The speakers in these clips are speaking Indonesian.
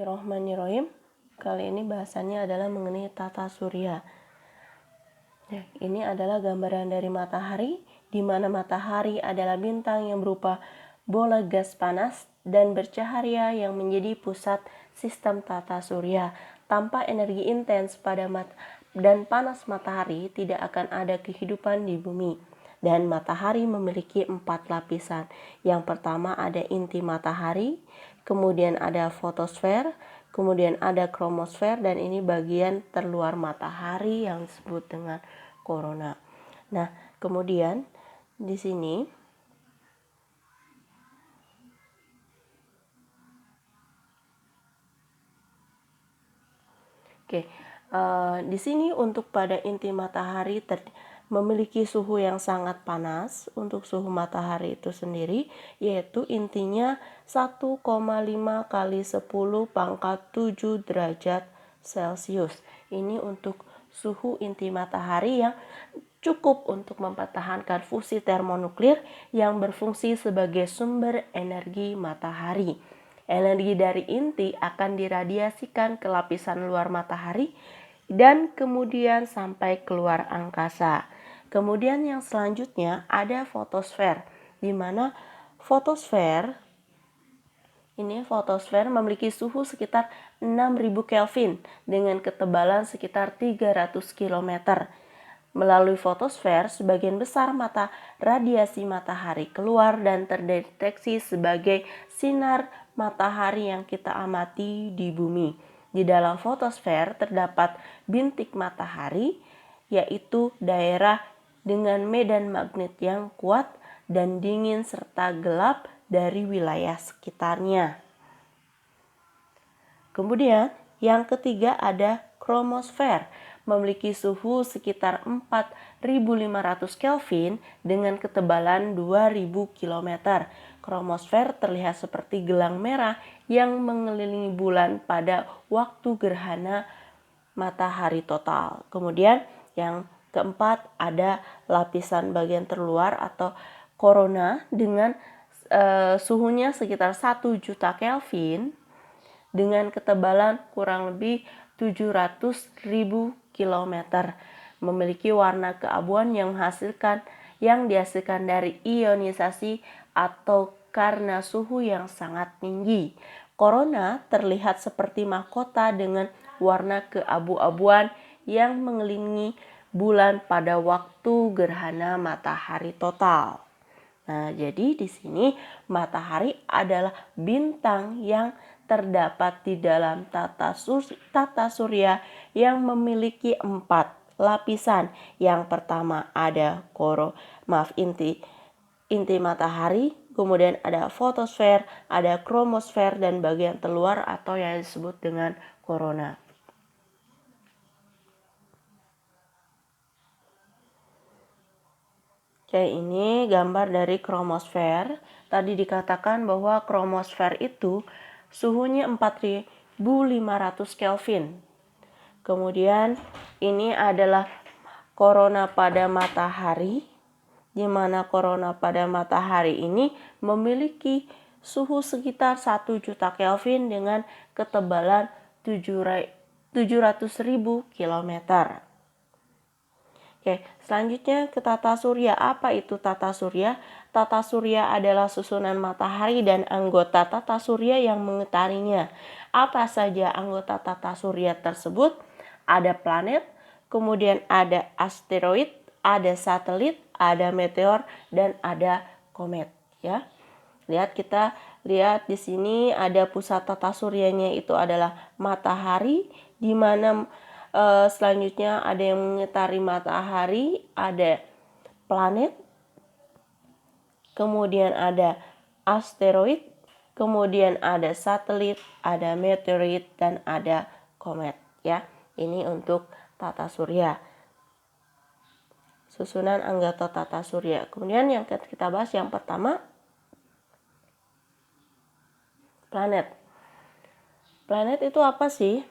Bismillahirrahmanirrahim. Kali ini bahasannya adalah mengenai tata surya. Ya, ini adalah gambaran dari matahari, di mana matahari adalah bintang yang berupa bola gas panas dan bercahaya yang menjadi pusat sistem tata surya. Tanpa energi intens dan panas matahari, tidak akan ada kehidupan di bumi. Dan matahari memiliki 4 lapisan. Yang pertama ada inti matahari, kemudian ada fotosfer, kemudian ada kromosfer, dan ini bagian terluar matahari yang disebut dengan korona. Nah, kemudian di sini di sini untuk pada inti matahari memiliki suhu yang sangat panas untuk suhu matahari itu sendiri, yaitu intinya 1,5 kali 10 pangkat 7 derajat Celcius. Ini untuk suhu inti matahari yang cukup untuk mempertahankan fusi termonuklir yang berfungsi sebagai sumber energi matahari. Energi dari inti akan diradiasikan ke lapisan luar matahari dan kemudian sampai keluar angkasa. Kemudian yang selanjutnya ada fotosfer, di mana fotosfer memiliki suhu sekitar 6000 Kelvin dengan ketebalan sekitar 300 km. Melalui fotosfer, sebagian besar radiasi matahari keluar dan terdeteksi sebagai sinar matahari yang kita amati di bumi. Di dalam fotosfer terdapat bintik matahari, yaitu daerah dengan medan magnet yang kuat dan dingin serta gelap dari wilayah sekitarnya. Kemudian yang ketiga ada kromosfer, memiliki suhu sekitar 4500 Kelvin dengan ketebalan 2000 km. Kromosfer terlihat seperti gelang merah yang mengelilingi bulan pada waktu gerhana matahari total. Kemudian yang keempat ada lapisan bagian terluar atau korona dengan suhunya sekitar 1 juta Kelvin dengan ketebalan kurang lebih 700.000 km, memiliki warna keabuan yang dihasilkan dari ionisasi atau karena suhu yang sangat tinggi. Korona terlihat seperti mahkota dengan warna keabu-abuan yang mengelilingi bulan pada waktu gerhana matahari total. Nah, jadi di sini matahari adalah bintang yang terdapat di dalam tata surya yang memiliki 4 lapisan. Yang pertama ada inti matahari, kemudian ada fotosfer, ada kromosfer, dan bagian terluar atau yang disebut dengan korona. Oke, ini gambar dari kromosfer. Tadi dikatakan bahwa kromosfer itu suhunya 4500 Kelvin. Kemudian ini adalah korona pada matahari, di mana korona pada matahari ini memiliki suhu sekitar 1 juta Kelvin dengan ketebalan 700.000 km. Oke, selanjutnya ke tata surya. Apa itu tata surya? Tata surya adalah susunan matahari dan anggota tata surya yang mengitarinya. Apa saja anggota tata surya tersebut? Ada planet, kemudian ada asteroid, ada satelit, ada meteor, dan ada komet. Ya, kita lihat di sini ada pusat tata suryanya itu adalah matahari, di mana selanjutnya ada yang mengitari matahari, ada planet, kemudian ada asteroid, kemudian ada satelit, ada meteorit, dan ada komet. Ya, ini untuk tata surya, susunan anggota tata surya. Kemudian yang kita bahas yang pertama, planet. Planet itu apa sih?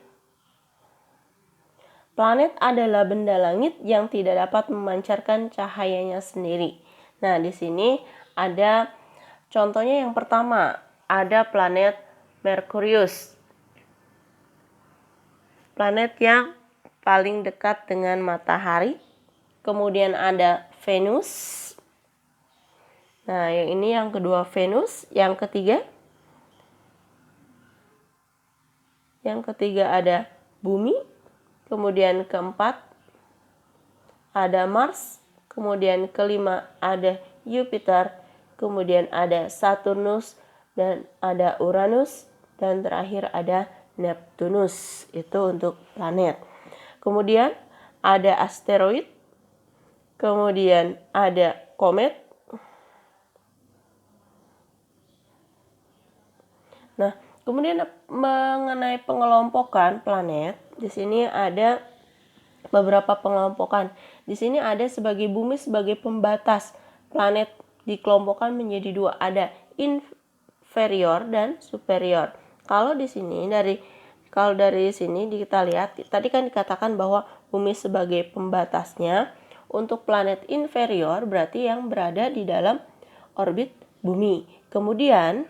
Planet adalah benda langit yang tidak dapat memancarkan cahayanya sendiri. Nah, di sini ada contohnya. Yang pertama, ada planet Merkurius. planet yang paling dekat dengan matahari. Kemudian ada Venus. Nah, yang ini yang kedua Venus. Yang ketiga ada Bumi. Kemudian keempat ada Mars. Kemudian kelima ada Jupiter. Kemudian ada Saturnus dan ada Uranus. Dan terakhir ada Neptunus. Itu untuk planet. Kemudian ada asteroid. Kemudian ada komet. Nah, kemudian mengenai pengelompokan planet, di sini ada beberapa pengelompokan. Di sini ada sebagai bumi sebagai pembatas. Planet dikelompokkan menjadi dua, ada inferior dan superior. Kalau di sini dari sini kita lihat, tadi kan dikatakan bahwa bumi sebagai pembatasnya. Untuk planet inferior berarti yang berada di dalam orbit bumi. Kemudian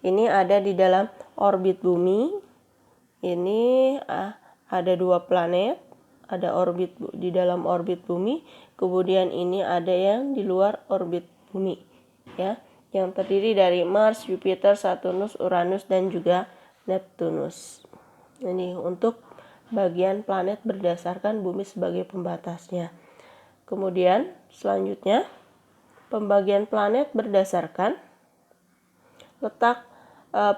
ini ada di dalam orbit bumi. Ini ada dua planet, ada orbit di dalam orbit bumi. Kemudian ini ada yang di luar orbit bumi, ya, yang terdiri dari Mars, Jupiter, Saturnus, Uranus, dan juga Neptunus. Ini untuk bagian planet berdasarkan bumi sebagai pembatasnya. Kemudian selanjutnya pembagian planet berdasarkan letak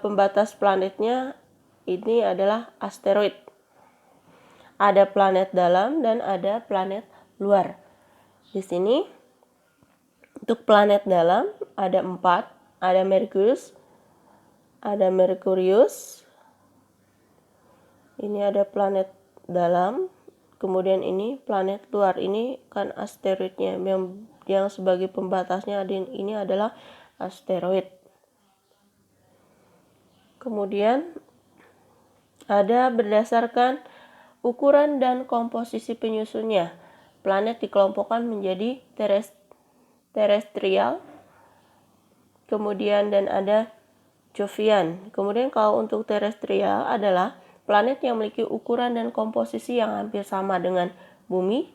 pembatas planetnya. Ini adalah asteroid. Ada planet dalam dan ada planet luar. Di sini untuk planet dalam ada 4, ada Merkurius. Ini ada planet dalam. Kemudian ini planet luar. Ini kan asteroidnya yang sebagai pembatasnya ini adalah asteroid. Kemudian ada berdasarkan ukuran dan komposisi penyusunnya. Planet dikelompokkan menjadi terestrial. Kemudian dan ada Jovian. Kemudian kalau untuk terestrial adalah planet yang memiliki ukuran dan komposisi yang hampir sama dengan bumi.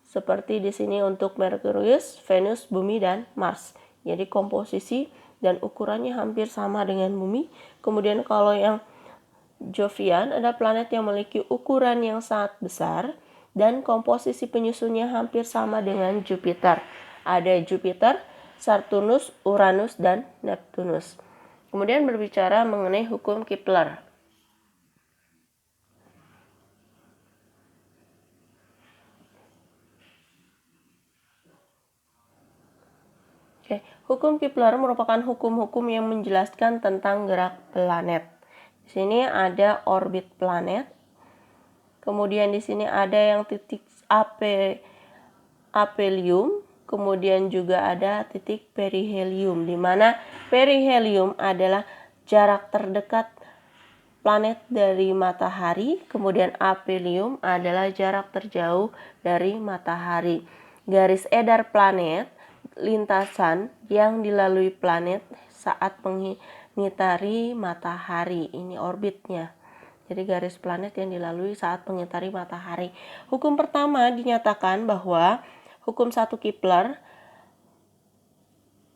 Seperti di sini untuk Merkurius, Venus, Bumi, dan Mars. Jadi komposisi dan ukurannya hampir sama dengan bumi. Kemudian kalau yang Jovian ada planet yang memiliki ukuran yang sangat besar dan komposisi penyusunnya hampir sama dengan Jupiter. Ada Jupiter, Saturnus, Uranus, dan Neptunus. Kemudian berbicara mengenai hukum Kepler. Hukum Kepler merupakan hukum-hukum yang menjelaskan tentang gerak planet. Di sini ada orbit planet. Kemudian di sini ada yang titik aphelium. Kemudian juga ada titik perihelium, di mana perihelium adalah jarak terdekat planet dari matahari. Kemudian aphelium adalah jarak terjauh dari matahari. Garis edar planet, lintasan yang dilalui planet saat mengitari matahari. Ini orbitnya. Jadi garis planet yang dilalui saat mengitari matahari. Hukum pertama dinyatakan bahwa hukum 1 Kepler,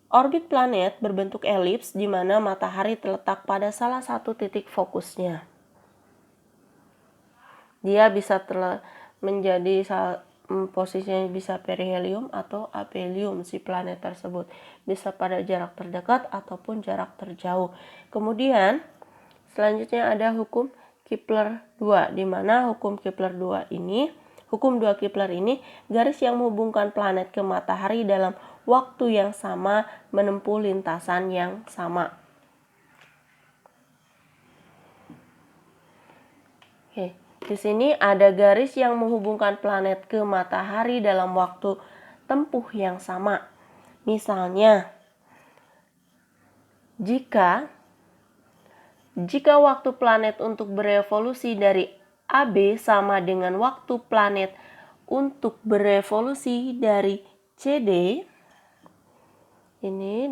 orbit planet berbentuk elips di mana matahari terletak pada salah satu titik fokusnya. Dia bisa menjadi posisinya bisa perihelium atau aphelium si planet tersebut. Bisa pada jarak terdekat ataupun jarak terjauh. Kemudian selanjutnya ada hukum Kepler 2, di mana hukum Kepler 2 ini, hukum 2 Kepler ini, garis yang menghubungkan planet ke matahari dalam waktu yang sama menempuh lintasan yang sama. Di sini ada garis yang menghubungkan planet ke matahari dalam waktu tempuh yang sama. Misalnya, jika waktu planet untuk berevolusi dari AB sama dengan waktu planet untuk berevolusi dari CD, ini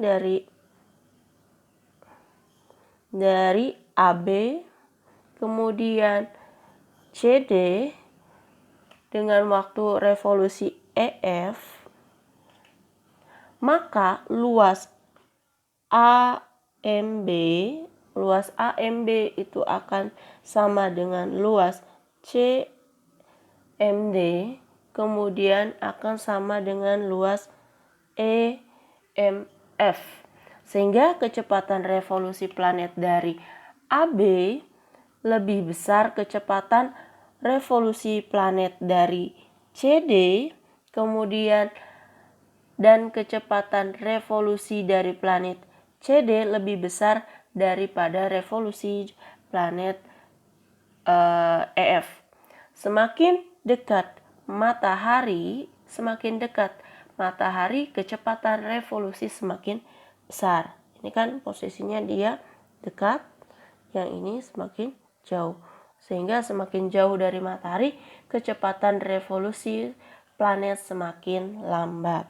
dari AB, kemudian CD dengan waktu revolusi EF, maka luas AMB itu akan sama dengan luas CMD, kemudian akan sama dengan luas EMF. Sehingga kecepatan revolusi planet dari AB lebih besar kecepatan revolusi planet dari CD, kemudian dan kecepatan revolusi dari planet CD lebih besar daripada revolusi planet EF. Semakin dekat matahari, kecepatan revolusi semakin besar. Ini kan posisinya dia dekat, yang ini semakin jauh. Sehingga semakin jauh dari matahari, kecepatan revolusi planet semakin lambat.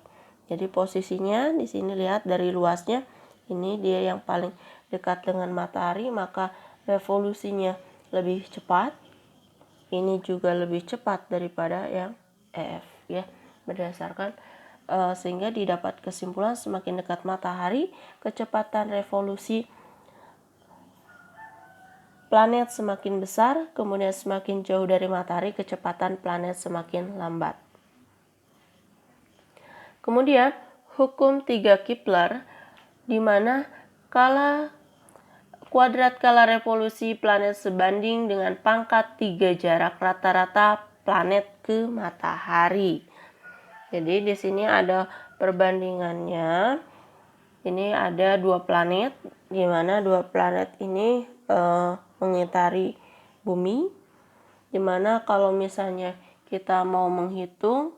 Jadi posisinya di sini lihat dari luasnya, ini dia yang paling dekat dengan matahari, maka revolusinya lebih cepat. Ini juga lebih cepat daripada yang EF ya, berdasarkan sehingga didapat kesimpulan semakin dekat matahari, kecepatan revolusi planet semakin besar, kemudian semakin jauh dari matahari, kecepatan planet semakin lambat. Kemudian hukum 3 Kepler, di mana kuadrat skala revolusi planet sebanding dengan pangkat 3 jarak rata-rata planet ke matahari. Jadi di sini ada perbandingannya. Ini ada 2 planet, di mana 2 planet ini mengitari bumi, dimana kalau misalnya kita mau menghitung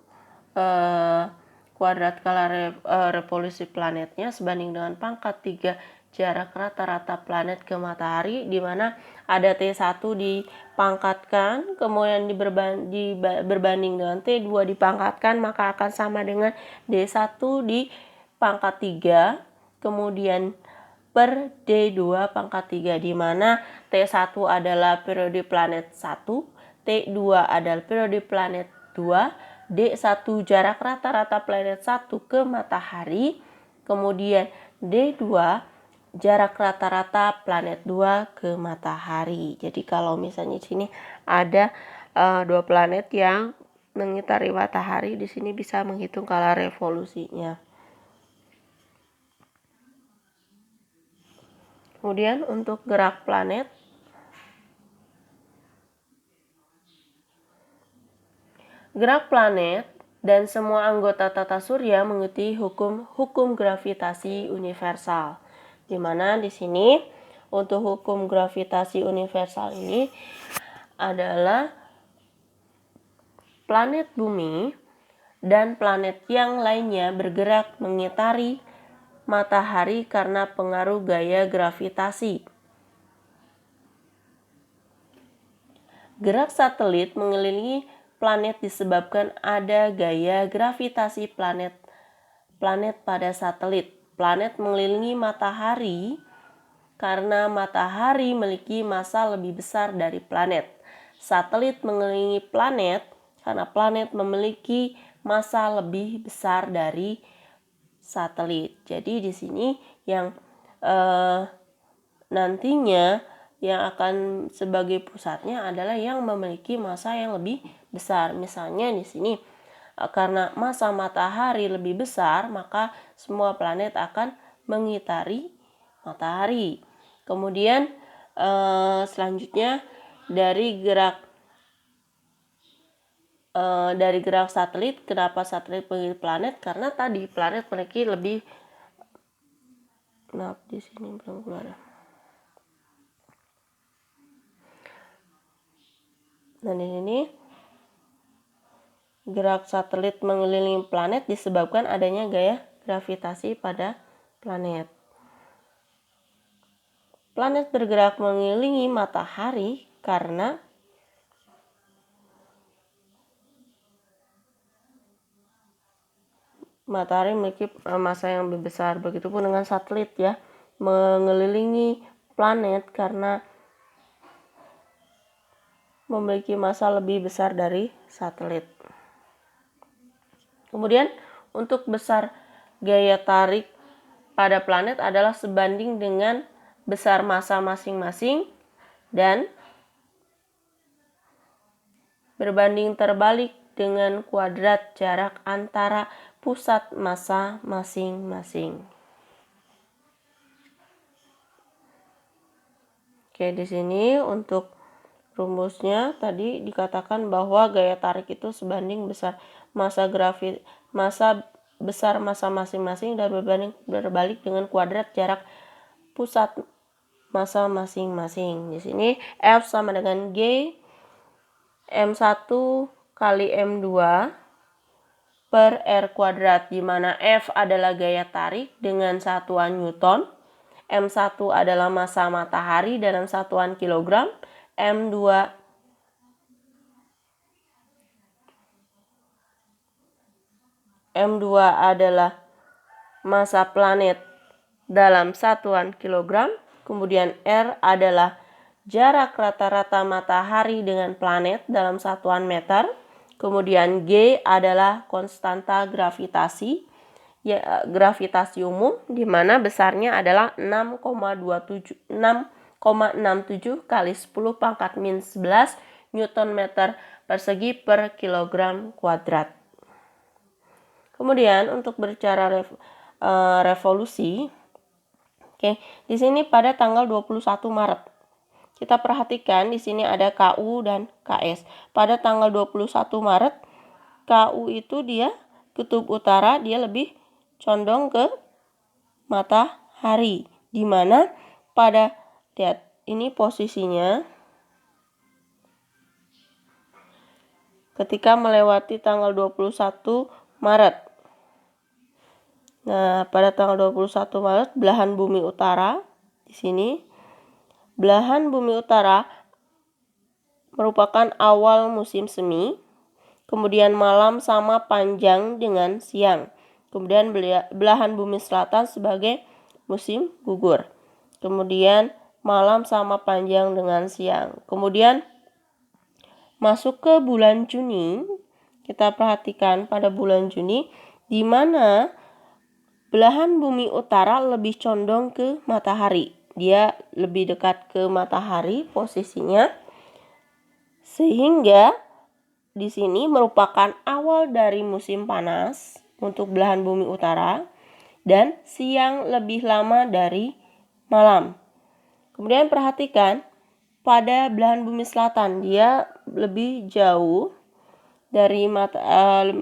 kuadrat skala revolusi planetnya sebanding dengan pangkat 3 jarak rata-rata planet ke matahari, dimana ada T1 dipangkatkan, kemudian berbanding dengan T2 dipangkatkan, maka akan sama dengan D1 dipangkat 3, kemudian per D2 pangkat 3, di mana T1 adalah periode planet 1, T2 adalah periode planet 2, D1 jarak rata-rata planet 1 ke matahari, kemudian D2 jarak rata-rata planet 2 ke matahari. Jadi kalau misalnya di sini ada 2 planet yang mengitari matahari, di sini bisa menghitung skala revolusinya. Kemudian untuk gerak planet, dan semua anggota tata surya mengikuti hukum gravitasi universal. Di mana di sini untuk hukum gravitasi universal ini adalah planet bumi dan planet yang lainnya bergerak mengitari matahari karena pengaruh gaya gravitasi. Gerak satelit mengelilingi planet disebabkan ada gaya gravitasi planet pada satelit. Planet mengelilingi matahari karena matahari memiliki massa lebih besar dari planet. Satelit mengelilingi planet karena planet memiliki massa lebih besar dari satelit. Jadi di sini yang nantinya yang akan sebagai pusatnya adalah yang memiliki massa yang lebih besar. Misalnya di sini karena massa matahari lebih besar, maka semua planet akan mengitari matahari. Kemudian selanjutnya dari gerak satelit, kenapa satelit mengelilingi planet? Karena tadi planet memiliki lebih, di sini belum keluar. Nah, di sini gerak satelit mengelilingi planet disebabkan adanya gaya gravitasi pada planet. Planet bergerak mengelilingi matahari karena matahari memiliki massa yang lebih besar. Begitupun dengan satelit ya, mengelilingi planet karena memiliki massa lebih besar dari satelit. Kemudian untuk besar gaya tarik pada planet adalah sebanding dengan besar massa masing-masing dan berbanding terbalik dengan kuadrat jarak antara pusat massa masing-masing. Oke, di sini untuk rumusnya tadi dikatakan bahwa gaya tarik itu sebanding besar massa besar massa masing-masing dan berbanding terbalik dengan kuadrat jarak pusat massa masing-masing. Di sini F sama dengan G M1 kali M2 per R kuadrat, di mana F adalah gaya tarik dengan satuan Newton, M1 adalah massa matahari dalam satuan kilogram, M2 adalah massa planet dalam satuan kilogram, kemudian R adalah jarak rata-rata matahari dengan planet dalam satuan meter, kemudian G adalah konstanta gravitasi, gravitasi umum, di mana besarnya adalah 6,67 kali 10 pangkat min 11 Newton meter persegi per kilogram kuadrat. Kemudian untuk berbicara revolusi, oke, di sini pada tanggal 21 Maret. Kita perhatikan di sini ada KU dan KS. Pada tanggal 21 Maret, KU itu dia kutub utara, dia lebih condong ke matahari, di mana pada lihat ini posisinya ketika melewati tanggal 21 Maret. Nah, pada tanggal 21 Maret belahan bumi utara di sini. Belahan bumi utara merupakan awal musim semi. Kemudian malam sama panjang dengan siang. Kemudian belahan bumi selatan sebagai musim gugur. Kemudian malam sama panjang dengan siang. Kemudian masuk ke bulan Juni, kita perhatikan pada bulan Juni di mana belahan bumi utara lebih condong ke matahari. Dia lebih dekat ke matahari posisinya, sehingga di sini merupakan awal dari musim panas untuk belahan bumi utara dan siang lebih lama dari malam. Kemudian perhatikan pada belahan bumi selatan, dia lebih jauh dari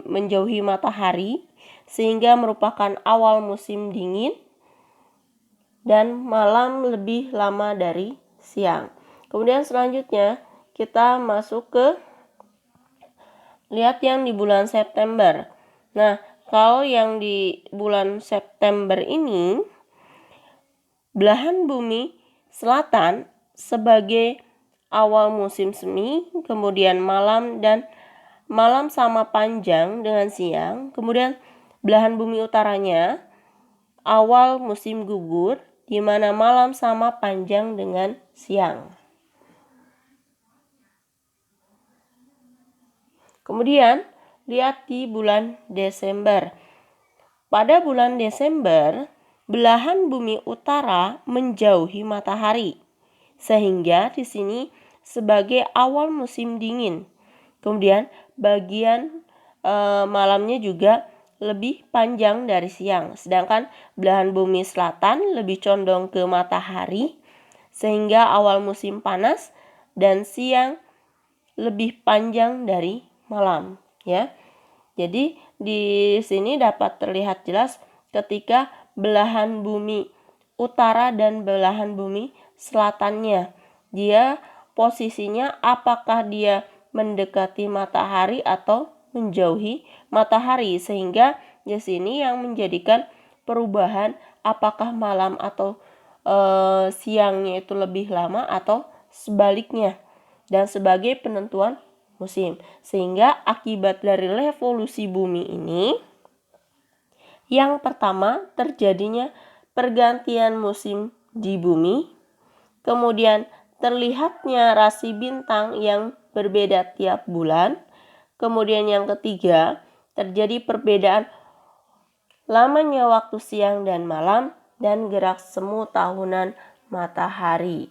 menjauhi matahari sehingga merupakan awal musim dingin dan malam lebih lama dari siang. Kemudian selanjutnya kita masuk ke lihat yang di bulan September. Nah, kalau yang di bulan September ini belahan bumi selatan sebagai awal musim semi, kemudian malam sama panjang dengan siang, kemudian belahan bumi utaranya awal musim gugur, di mana malam sama panjang dengan siang. Kemudian lihat di bulan Desember. Pada bulan Desember, belahan bumi utara menjauhi matahari, sehingga di sini sebagai awal musim dingin. Kemudian bagian malamnya juga lebih panjang dari siang, sedangkan belahan bumi selatan lebih condong ke matahari, sehingga awal musim panas dan siang lebih panjang dari malam, ya. Jadi di sini dapat terlihat jelas ketika belahan bumi utara dan belahan bumi selatannya, dia posisinya apakah dia mendekati matahari atau menjauhi matahari, sehingga di sini yang menjadikan perubahan apakah malam atau siangnya itu lebih lama atau sebaliknya, dan sebagai penentuan musim. Sehingga akibat dari revolusi bumi ini, yang pertama terjadinya pergantian musim di bumi, Kemudian terlihatnya rasi bintang yang berbeda tiap bulan. Kemudian yang ketiga, terjadi perbedaan lamanya waktu siang dan malam dan gerak semu tahunan matahari.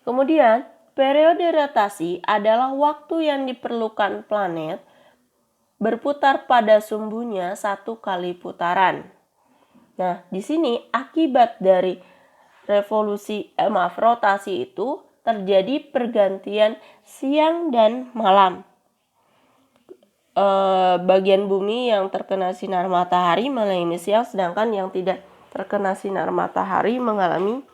Kemudian, periode rotasi adalah waktu yang diperlukan planet berputar pada sumbunya 1 kali putaran. Nah, di sini akibat dari rotasi itu terjadi pergantian siang dan malam. Bagian bumi yang terkena sinar matahari mengalami siang, sedangkan yang tidak terkena sinar matahari mengalami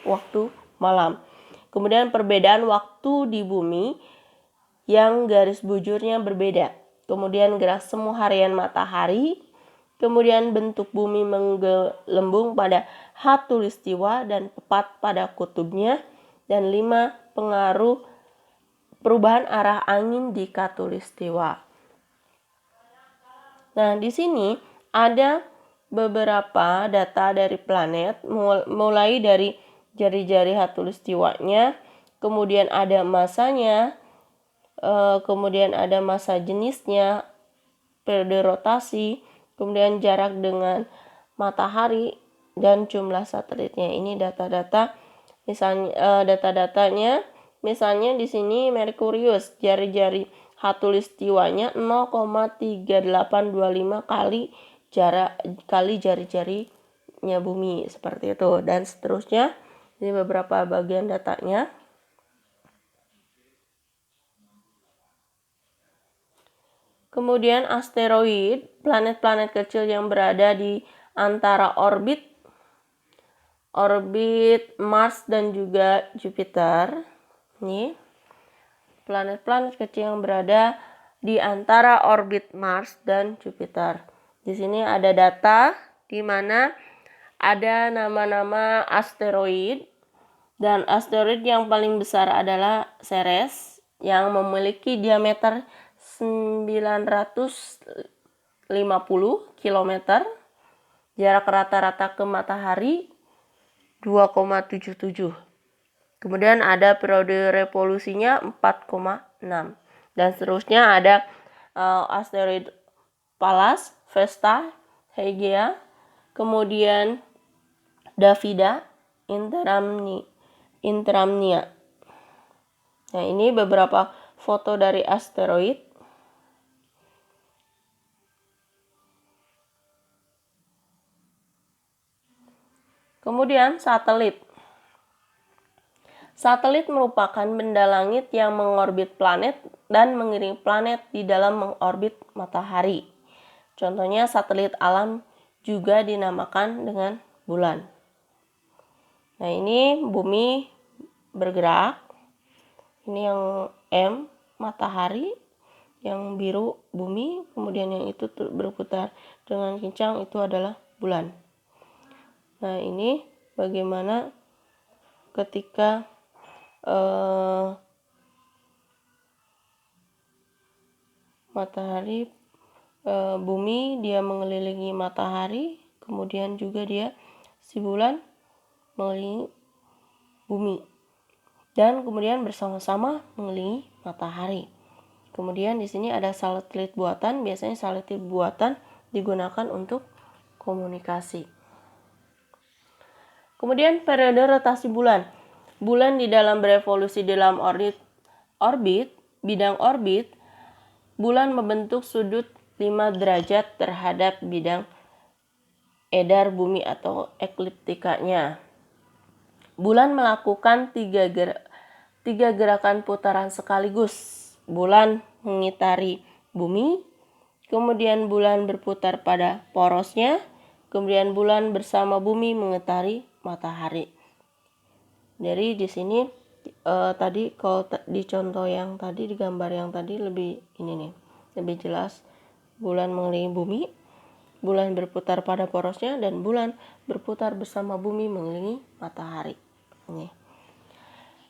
waktu malam. Kemudian perbedaan waktu di bumi yang garis bujurnya berbeda. Kemudian gerak semu harian matahari. Kemudian bentuk bumi menggelembung pada khatulistiwa dan tepat pada kutubnya. Dan 5, pengaruh perubahan arah angin di khatulistiwa. Nah, di sini ada beberapa data dari planet, mulai dari jari-jari khatulistiwanya, kemudian ada masanya, kemudian ada masa jenisnya, periode rotasi, kemudian jarak dengan matahari, dan jumlah satelitnya. Ini data-data, misalnya data-datanya, misalnya di sini Merkurius, jari-jari khatulistiwanya 0,3825 kali jari-jarinya bumi, seperti itu, dan seterusnya. Ini beberapa bagian datanya. Kemudian asteroid, planet-planet kecil yang berada di antara orbit Mars dan juga Jupiter. Ini planet-planet kecil yang berada di antara orbit Mars dan Jupiter. Di sini ada data di mana ada nama-nama asteroid, dan asteroid yang paling besar adalah Ceres yang memiliki diameter 950 km, jarak rata-rata ke matahari 2,77. Kemudian ada periode revolusinya 4,6. Dan seterusnya ada asteroid Pallas, Vesta, Hygiea, kemudian Davida, Interamnia. Nah, ini beberapa foto dari asteroid. Kemudian satelit. Satelit merupakan benda langit yang mengorbit planet dan mengiringi planet di dalam mengorbit matahari. Contohnya satelit alam juga dinamakan dengan bulan. Nah, ini bumi bergerak. Ini yang M, matahari, yang biru bumi, kemudian yang itu berputar dengan kencang itu adalah bulan. Nah, ini bagaimana ketika matahari, bumi dia mengelilingi matahari, kemudian juga si bulan mengelilingi bumi, dan kemudian bersama-sama mengelilingi matahari. Kemudian di sini ada satelit buatan. Biasanya satelit buatan digunakan untuk komunikasi. Kemudian periode rotasi bulan. Bulan di dalam berevolusi dalam bidang orbit, bulan membentuk sudut 5 derajat terhadap bidang edar bumi atau ekliptikanya. Bulan melakukan tiga gerakan putaran sekaligus. Bulan mengitari bumi, kemudian bulan berputar pada porosnya, kemudian bulan bersama bumi mengitari matahari. Jadi di sini tadi kalau di contoh yang tadi, di gambar yang tadi lebih jelas. Bulan mengelilingi bumi, bulan berputar pada porosnya, dan bulan berputar bersama bumi mengelilingi matahari. Ini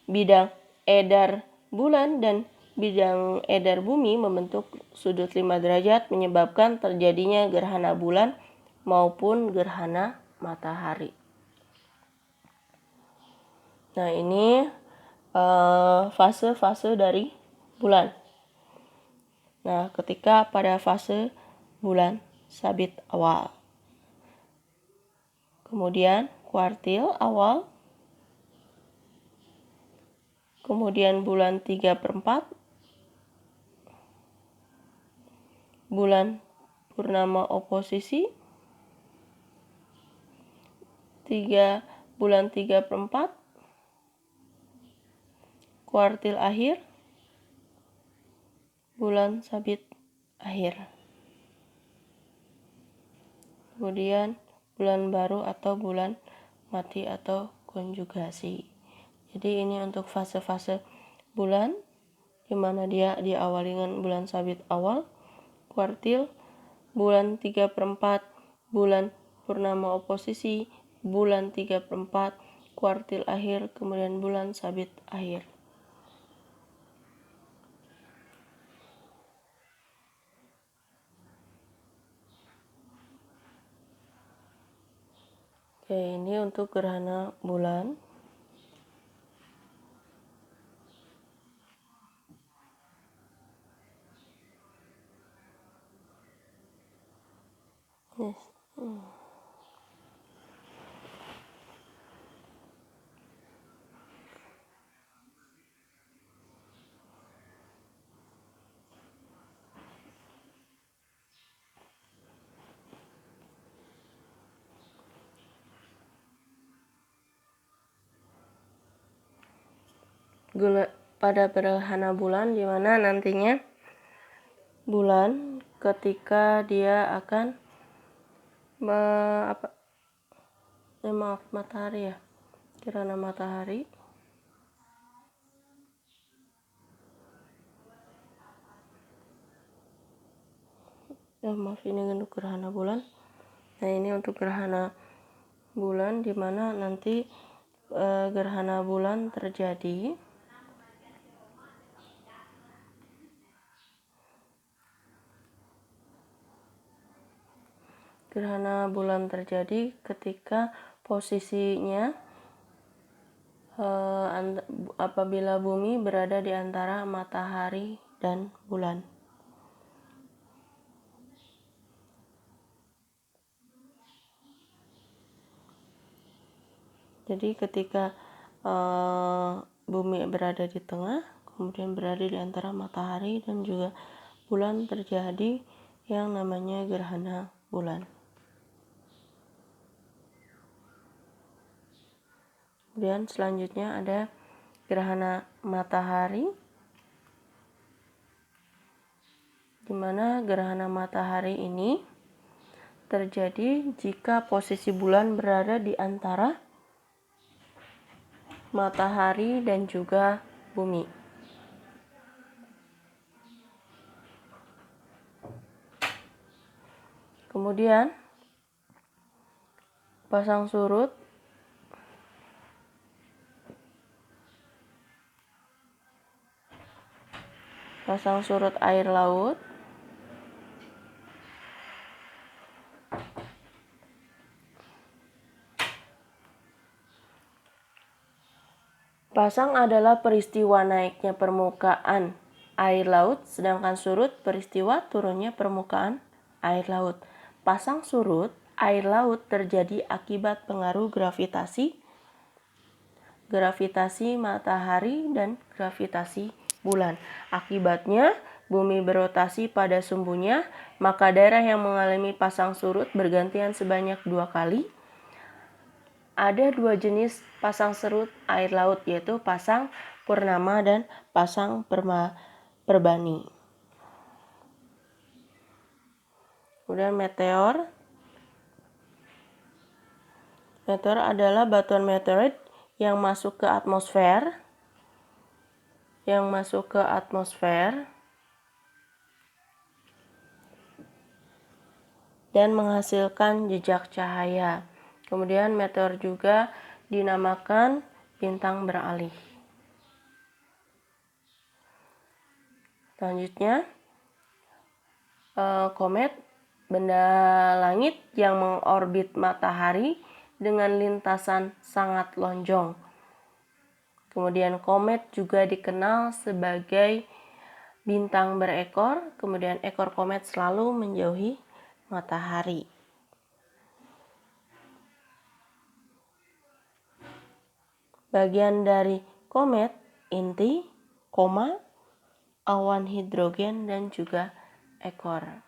bidang edar bulan dan bidang edar bumi membentuk sudut 5 derajat, menyebabkan terjadinya gerhana bulan maupun gerhana matahari. Nah, ini fase-fase dari bulan. Nah, ketika pada fase bulan sabit awal. Kemudian kuartil awal. Kemudian bulan 3/4. Bulan purnama oposisi. Bulan 3/4. Kuartil akhir. Bulan sabit akhir. Kemudian bulan baru atau bulan mati atau konjugasi. Jadi ini untuk fase-fase bulan, di mana dia diawali dengan bulan sabit awal, kuartil, bulan 3/4, bulan purnama oposisi, bulan 3/4, kuartil akhir, kemudian bulan sabit akhir. Oke, ini untuk gerhana bulan. Yes. Pada gerhana bulan, di mana nantinya bulan ketika dia akan matahari ya, gerhana matahari. Maaf, ini untuk gerhana bulan. Nah, ini untuk gerhana bulan, di mana nanti gerhana bulan terjadi ketika posisinya apabila bumi berada di antara matahari dan bulan. Jadi ketika bumi berada di tengah, kemudian berada di antara matahari dan juga bulan, terjadi yang namanya gerhana bulan. Kemudian selanjutnya ada gerhana matahari, di mana gerhana matahari ini terjadi jika posisi bulan berada di antara matahari dan juga bumi. Kemudian pasang surut air laut. Pasang adalah peristiwa naiknya permukaan air laut, sedangkan surut peristiwa turunnya permukaan air laut. Pasang surut air laut terjadi akibat pengaruh gravitasi matahari dan gravitasi bulan. Akibatnya, bumi berotasi pada sumbunya, maka daerah yang mengalami pasang surut bergantian sebanyak 2 kali. Ada 2 jenis pasang surut air laut, yaitu pasang purnama dan pasang perbani. Kemudian meteor. Meteor adalah batuan meteorit yang masuk ke atmosfer. Dan menghasilkan jejak cahaya. Kemudian meteor juga dinamakan bintang beralih. Selanjutnya, komet, benda langit yang mengorbit matahari dengan lintasan sangat lonjong. Kemudian komet juga dikenal sebagai bintang berekor, kemudian ekor komet selalu menjauhi matahari. Bagian dari komet, inti, koma, awan hidrogen, dan juga ekor.